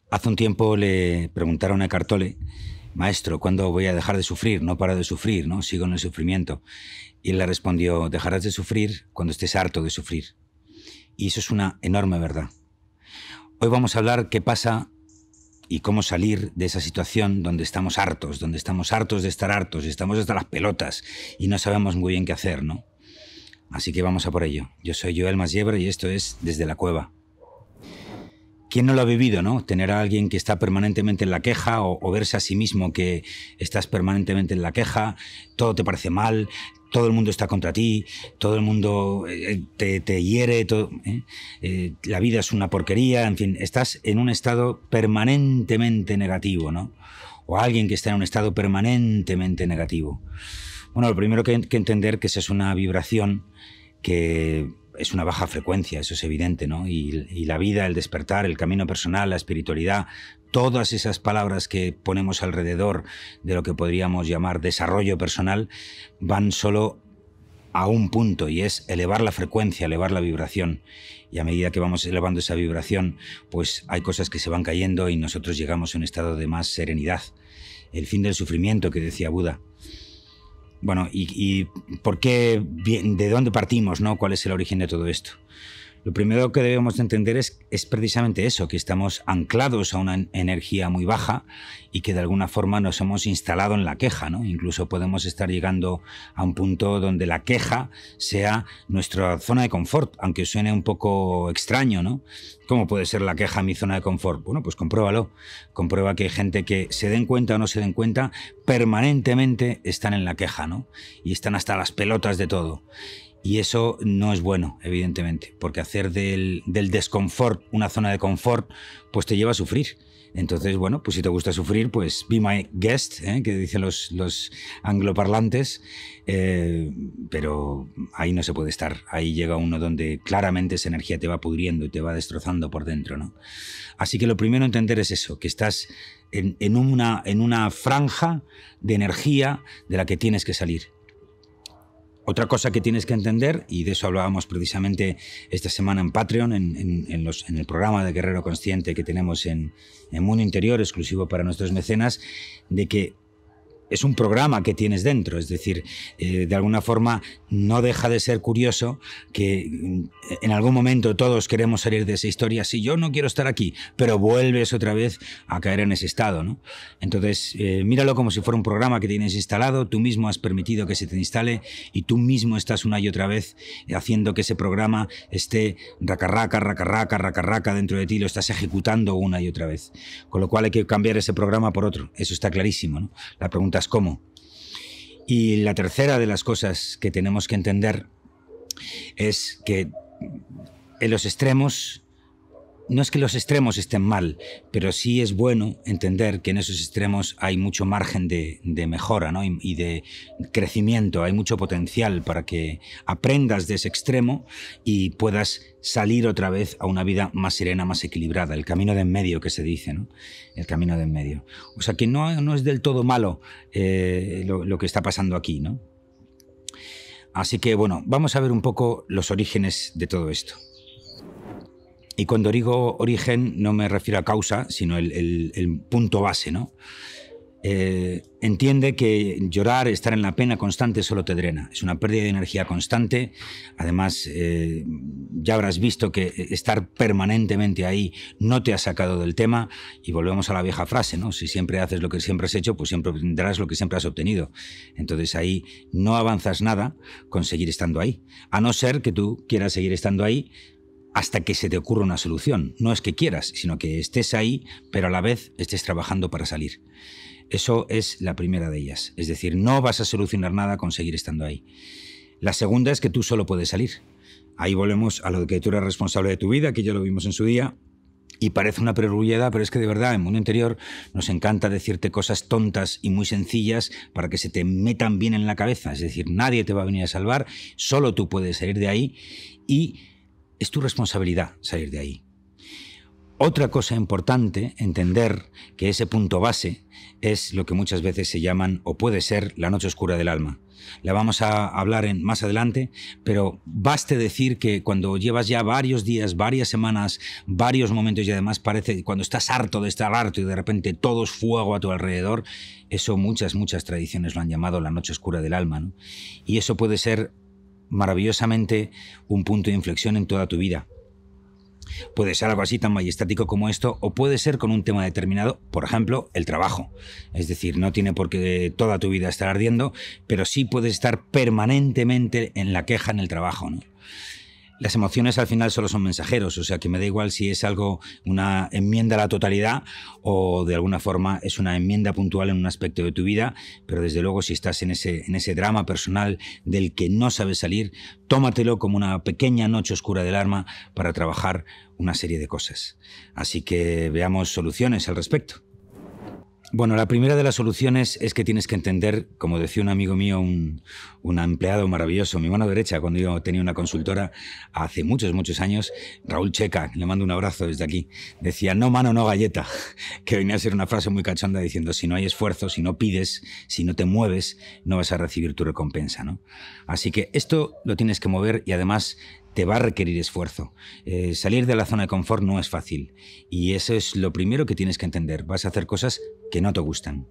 Hace un tiempo le preguntaron a Eckhart Tolle: maestro, ¿cuándo voy a dejar de sufrir? No paro de sufrir, ¿no? Sigo en el sufrimiento. Y él le respondió: dejarás de sufrir cuando estés harto de sufrir. Y eso es una enorme verdad. Hoy vamos a hablar qué pasa y cómo salir de esa situación donde estamos hartos de estar hartos, y estamos hasta las pelotas y no sabemos muy bien qué hacer, ¿no? Así que vamos a por ello. Yo soy Joel Masiebre y esto es Desde la Cueva. ¿Quién no lo ha vivido, no? Tener a alguien que está permanentemente en la queja, o verse a sí mismo que estás permanentemente en la queja, todo te parece mal, todo el mundo está contra ti, todo el mundo te hiere, la vida es una porquería, en fin, estás en un estado permanentemente negativo, ¿no? O alguien que está en un estado permanentemente negativo. Bueno, lo primero que hay que entender que esa es una vibración que es una baja frecuencia, eso es evidente, ¿no? Y la vida, el despertar, el camino personal, la espiritualidad, todas esas palabras que ponemos alrededor de lo que podríamos llamar desarrollo personal, van solo a un punto, y es elevar la frecuencia, elevar la vibración. Y a medida que vamos elevando esa vibración, pues hay cosas que se van cayendo y nosotros llegamos a un estado de más serenidad. El fin del sufrimiento que decía Buda. Bueno, ¿y por qué, de dónde partimos, ¿no? ¿Cuál es el origen de todo esto? Lo primero que debemos de entender es precisamente eso, que estamos anclados a una energía muy baja y que de alguna forma nos hemos instalado en la queja, ¿no? Incluso podemos estar llegando a un punto donde la queja sea nuestra zona de confort, aunque suene un poco extraño, ¿no? ¿Cómo puede ser la queja mi zona de confort? Bueno, pues compruébalo. Comprueba que hay gente que, se den cuenta o no se den cuenta, permanentemente están en la queja, ¿no? Y están hasta las pelotas de todo. Y eso no es bueno, evidentemente, porque hacer del desconfort una zona de confort, pues te lleva a sufrir. Entonces, bueno, pues si te gusta sufrir, pues be my guest, que dicen los angloparlantes, pero ahí no se puede estar. Ahí llega uno donde claramente esa energía te va pudriendo y te va destrozando por dentro, ¿no? Así que lo primero a entender es eso, que estás en una franja de energía de la que tienes que salir. Otra cosa que tienes que entender, y de eso hablábamos precisamente esta semana en Patreon, en el programa de Guerrero Consciente que tenemos en Mundo Interior, exclusivo para nuestros mecenas, de que es un programa que tienes dentro, es decir, de alguna forma no deja de ser curioso que en algún momento todos queremos salir de esa historia. Si yo no quiero estar aquí, pero vuelves otra vez a caer en ese estado, ¿no? Entonces, míralo como si fuera un programa que tienes instalado, tú mismo has permitido que se te instale y tú mismo estás una y otra vez haciendo que ese programa esté racarraca, racarraca, racarraca dentro de ti, lo estás ejecutando una y otra vez. Con lo cual hay que cambiar ese programa por otro, eso está clarísimo, ¿no? La pregunta es ¿cómo? Y la tercera de las cosas que tenemos que entender es que en los extremos, no es que los extremos estén mal, pero sí es bueno entender que en esos extremos hay mucho margen de mejora, ¿no? y de crecimiento, hay mucho potencial para que aprendas de ese extremo y puedas salir otra vez a una vida más serena, más equilibrada, el camino de en medio que se dice, ¿no? El camino de en medio. O sea que no es del todo malo lo que está pasando aquí, ¿no? Así que bueno, vamos a ver un poco los orígenes de todo esto. Y cuando digo origen no me refiero a causa, sino el punto base, ¿no? Entiende que llorar, estar en la pena constante solo te drena. Es una pérdida de energía constante. Además, ya habrás visto que estar permanentemente ahí no te ha sacado del tema. Y volvemos a la vieja frase, ¿no? Si siempre haces lo que siempre has hecho, pues siempre obtendrás lo que siempre has obtenido. Entonces ahí no avanzas nada con seguir estando ahí. A no ser que tú quieras seguir estando ahí hasta que se te ocurra una solución. No es que quieras, sino que estés ahí, pero a la vez estés trabajando para salir. Eso es la primera de ellas. Es decir, no vas a solucionar nada con seguir estando ahí. La segunda es que tú solo puedes salir. Ahí volvemos a lo de que tú eres responsable de tu vida, que ya lo vimos en su día, y parece una perogrullada, pero es que de verdad en Mundo Interior nos encanta decirte cosas tontas y muy sencillas para que se te metan bien en la cabeza. Es decir, nadie te va a venir a salvar, solo tú puedes salir de ahí y es tu responsabilidad salir de ahí. Otra cosa importante, entender que ese punto base es lo que muchas veces se llaman, o puede ser, la noche oscura del alma. La vamos a hablar más adelante, pero baste decir que cuando llevas ya varios días, varias semanas, varios momentos y además parece cuando estás harto de estar harto y de repente todo es fuego a tu alrededor, eso muchas tradiciones lo han llamado la noche oscura del alma, ¿no? Y eso puede ser maravillosamente un punto de inflexión en toda tu vida. Puede ser algo así tan majestático como esto, o puede ser con un tema determinado, por ejemplo, el trabajo. Es decir, no tiene por qué toda tu vida estar ardiendo, pero sí puedes estar permanentemente en la queja en el trabajo, ¿no? Las emociones al final solo son mensajeros, o sea que me da igual si es algo, una enmienda a la totalidad o de alguna forma es una enmienda puntual en un aspecto de tu vida, pero desde luego si estás en ese drama personal del que no sabes salir, tómatelo como una pequeña noche oscura del alma para trabajar una serie de cosas. Así que veamos soluciones al respecto. Bueno, la primera de las soluciones es que tienes que entender, como decía un amigo mío, un empleado maravilloso, mi mano derecha, cuando yo tenía una consultora hace muchos años, Raúl Checa, le mando un abrazo desde aquí, decía, no mano, no galleta, que venía a ser una frase muy cachonda diciendo, si no hay esfuerzo, si no pides, si no te mueves, no vas a recibir tu recompensa, ¿no? Así que esto lo tienes que mover y además te va a requerir esfuerzo. Salir de la zona de confort no es fácil y eso es lo primero que tienes que entender. Vas a hacer cosas que no te gustan.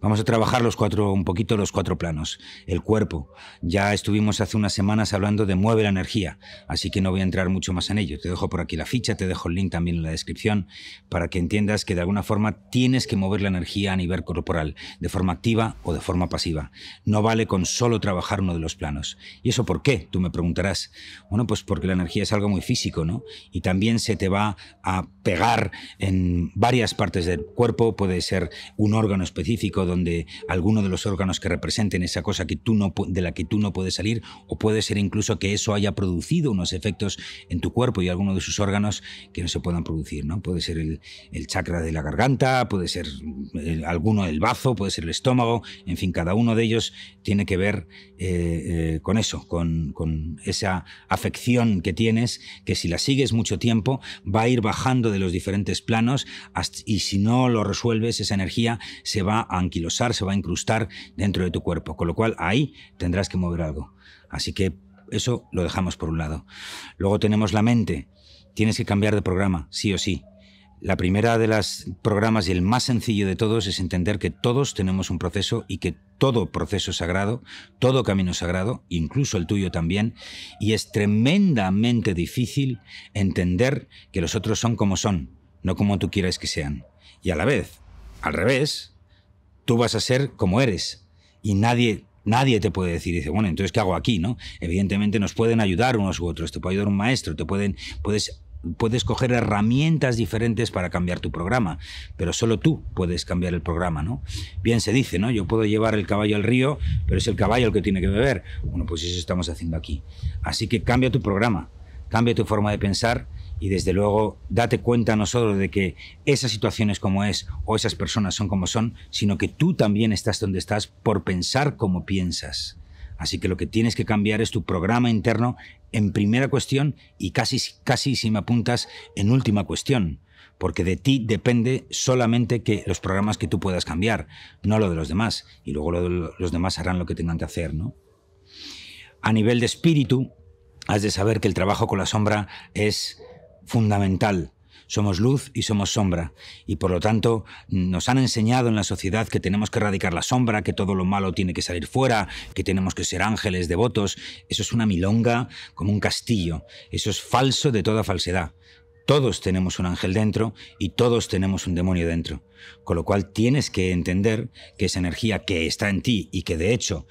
Vamos a trabajar un poquito los cuatro planos. El cuerpo. Ya estuvimos hace unas semanas hablando de mueve la energía, así que no voy a entrar mucho más en ello. Te dejo por aquí la ficha, te dejo el link también en la descripción para que entiendas que de alguna forma tienes que mover la energía a nivel corporal, de forma activa o de forma pasiva. No vale con solo trabajar uno de los planos. ¿Y eso por qué? Tú me preguntarás. Bueno, pues porque la energía es algo muy físico, ¿no? Y también se te va a pegar en varias partes del cuerpo. Puede ser un órgano específico donde alguno de los órganos que representen esa cosa que de la que tú no puedes salir, o puede ser incluso que eso haya producido unos efectos en tu cuerpo y alguno de sus órganos que no se puedan producir, ¿no? Puede ser el chakra de la garganta, puede ser alguno del bazo, puede ser el estómago, en fin, cada uno de ellos tiene que ver con eso, con esa afección que tienes, que si la sigues mucho tiempo va a ir bajando de los diferentes planos y si no lo resuelves, esa energía se va a anquilosar, se va a incrustar dentro de tu cuerpo, con lo cual ahí tendrás que mover algo. Así que eso lo dejamos por un lado. Luego tenemos la mente. Tienes que cambiar de programa, sí o sí. La primera de los programas y el más sencillo de todos es entender que todos tenemos un proceso y que todo proceso es sagrado, todo camino es sagrado, incluso el tuyo también, y es tremendamente difícil entender que los otros son como son, no como tú quieres que sean. Y a la vez, al revés, tú vas a ser como eres y nadie te puede decir, dice, bueno, entonces ¿qué hago aquí, no? Evidentemente nos pueden ayudar unos u otros, te puede ayudar un maestro, puedes coger herramientas diferentes para cambiar tu programa, pero solo tú puedes cambiar el programa, ¿no? Bien se dice, ¿no? Yo puedo llevar el caballo al río, pero es el caballo el que tiene que beber. Bueno, pues eso estamos haciendo aquí. Así que cambia tu programa, cambia tu forma de pensar y desde luego date cuenta no solo de que esa situación es como es o esas personas son como son, sino que tú también estás donde estás por pensar como piensas. Así que lo que tienes que cambiar es tu programa interno en primera cuestión y casi si me apuntas en última cuestión, porque de ti depende solamente que los programas que tú puedas cambiar, no lo de los demás, y luego los demás harán lo que tengan que hacer, ¿no? A nivel de espíritu, has de saber que el trabajo con la sombra es fundamental. Somos luz y somos sombra, y por lo tanto nos han enseñado en la sociedad que tenemos que erradicar la sombra, que todo lo malo tiene que salir fuera, que tenemos que ser ángeles devotos. Eso es una milonga como un castillo, eso es falso de toda falsedad. Todos tenemos un ángel dentro y todos tenemos un demonio dentro, con lo cual tienes que entender que esa energía que está en ti y que de hecho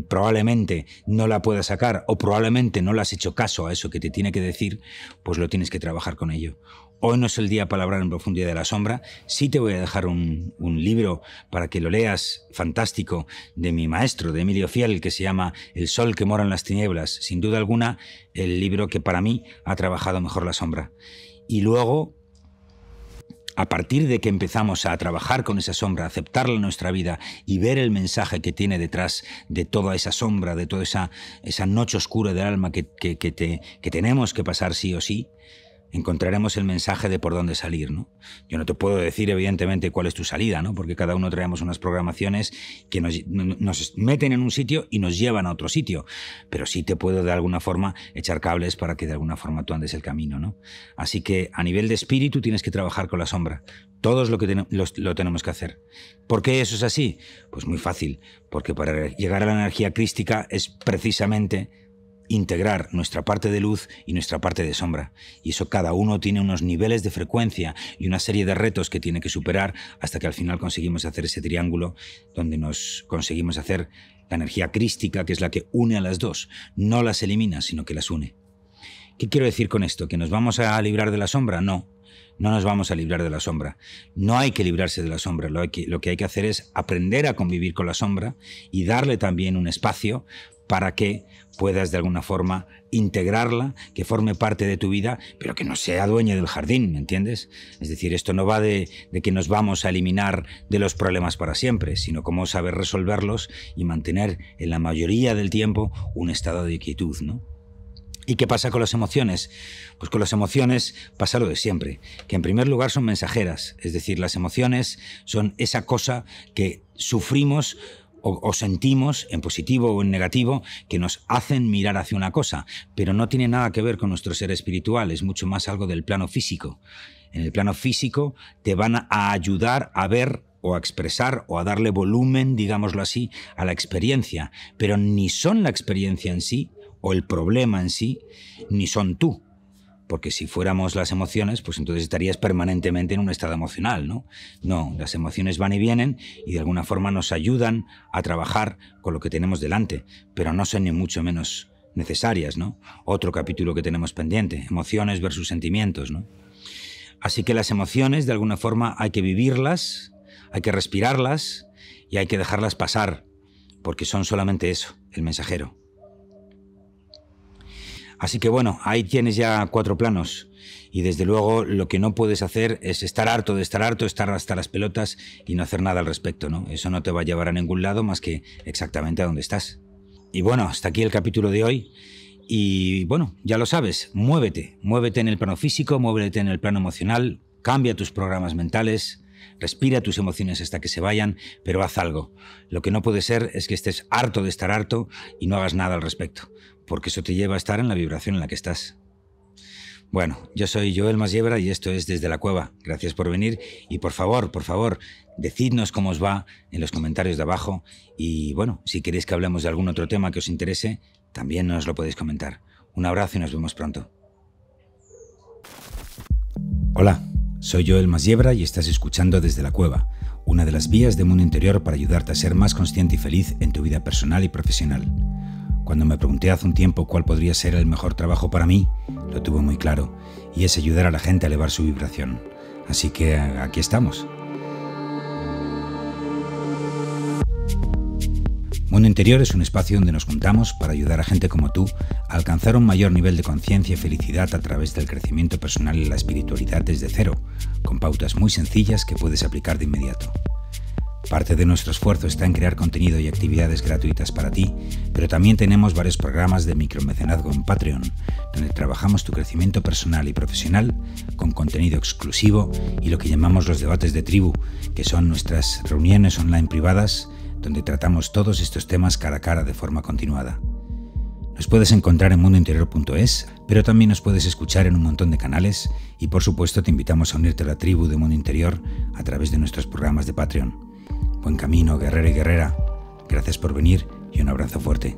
probablemente no la puedas sacar o probablemente no le has hecho caso a eso que te tiene que decir, pues lo tienes que trabajar con ello. Hoy no es el día para hablar en profundidad de la sombra. Sí te voy a dejar un libro para que lo leas, fantástico, de mi maestro, de Emilio Fiel, que se llama El sol que mora en las tinieblas. Sin duda alguna, el libro que para mí ha trabajado mejor la sombra. Y luego, a partir de que empezamos a trabajar con esa sombra, aceptarla en nuestra vida y ver el mensaje que tiene detrás de toda esa sombra, de toda esa noche oscura del alma que tenemos que pasar sí o sí, encontraremos el mensaje de por dónde salir, ¿no? Yo no te puedo decir, evidentemente, cuál es tu salida, ¿no? Porque cada uno traemos unas programaciones que nos meten en un sitio y nos llevan a otro sitio. Pero sí te puedo, de alguna forma, echar cables para que de alguna forma tú andes el camino, ¿no? Así que, a nivel de espíritu, tienes que trabajar con la sombra. Todos lo tenemos que hacer. ¿Por qué eso es así? Pues muy fácil. Porque para llegar a la energía crística es precisamente integrar nuestra parte de luz y nuestra parte de sombra. Y eso cada uno tiene unos niveles de frecuencia y una serie de retos que tiene que superar hasta que al final conseguimos hacer ese triángulo donde nos conseguimos hacer la energía crística, que es la que une a las dos. No las elimina, sino que las une. ¿Qué quiero decir con esto? ¿Que nos vamos a librar de la sombra? No. No nos vamos a librar de la sombra. No hay que librarse de la sombra. Lo que hay que hacer es aprender a convivir con la sombra y darle también un espacio para que puedas de alguna forma integrarla, que forme parte de tu vida, pero que no sea dueña del jardín, ¿me entiendes? Es decir, esto no va de que nos vamos a eliminar de los problemas para siempre, sino cómo saber resolverlos y mantener en la mayoría del tiempo un estado de quietud, ¿no? ¿Y qué pasa con las emociones? Pues con las emociones pasa lo de siempre, que en primer lugar son mensajeras, es decir, las emociones son esa cosa que sufrimos o sentimos, en positivo o en negativo, que nos hacen mirar hacia una cosa, pero no tiene nada que ver con nuestro ser espiritual, es mucho más algo del plano físico. En el plano físico te van a ayudar a ver o a expresar o a darle volumen, digámoslo así, a la experiencia, pero ni son la experiencia en sí, o el problema en sí, ni son tú. Porque si fuéramos las emociones, pues entonces estarías permanentemente en un estado emocional, ¿no? No, las emociones van y vienen y de alguna forma nos ayudan a trabajar con lo que tenemos delante, pero no son ni mucho menos necesarias, ¿no? Otro capítulo que tenemos pendiente, emociones versus sentimientos, ¿no? Así que las emociones, de alguna forma, hay que vivirlas, hay que respirarlas y hay que dejarlas pasar, porque son solamente eso, el mensajero. Así que bueno, ahí tienes ya 4 planos y desde luego lo que no puedes hacer es estar harto, estar hasta las pelotas y no hacer nada al respecto, ¿no? Eso no te va a llevar a ningún lado más que exactamente a donde estás. Y bueno, hasta aquí el capítulo de hoy y bueno, ya lo sabes, muévete en el plano físico, muévete en el plano emocional, cambia tus programas mentales, respira tus emociones hasta que se vayan, pero haz algo. Lo que no puede ser es que estés harto de estar harto y no hagas nada al respecto, porque eso te lleva a estar en la vibración en la que estás. Bueno, yo soy Joel Masiebra y esto es Desde la Cueva. Gracias por venir y por favor, decidnos cómo os va en los comentarios de abajo y bueno, si queréis que hablemos de algún otro tema que os interese, también nos lo podéis comentar. Un abrazo y nos vemos pronto. Hola, soy Joel Masiebra y estás escuchando Desde la Cueva, una de las vías de mundo interior para ayudarte a ser más consciente y feliz en tu vida personal y profesional. Cuando me pregunté hace un tiempo cuál podría ser el mejor trabajo para mí, lo tuve muy claro, y es ayudar a la gente a elevar su vibración. Así que aquí estamos. Mundo Interior es un espacio donde nos juntamos para ayudar a gente como tú a alcanzar un mayor nivel de conciencia y felicidad a través del crecimiento personal y la espiritualidad desde cero, con pautas muy sencillas que puedes aplicar de inmediato. Parte de nuestro esfuerzo está en crear contenido y actividades gratuitas para ti, pero también tenemos varios programas de micromecenazgo en Patreon, donde trabajamos tu crecimiento personal y profesional con contenido exclusivo y lo que llamamos los debates de tribu, que son nuestras reuniones online privadas, donde tratamos todos estos temas cara a cara de forma continuada. Nos puedes encontrar en mundointerior.es, pero también nos puedes escuchar en un montón de canales y por supuesto te invitamos a unirte a la tribu de Mundo Interior a través de nuestros programas de Patreon. Buen camino, guerrero y guerrera. Gracias por venir y un abrazo fuerte.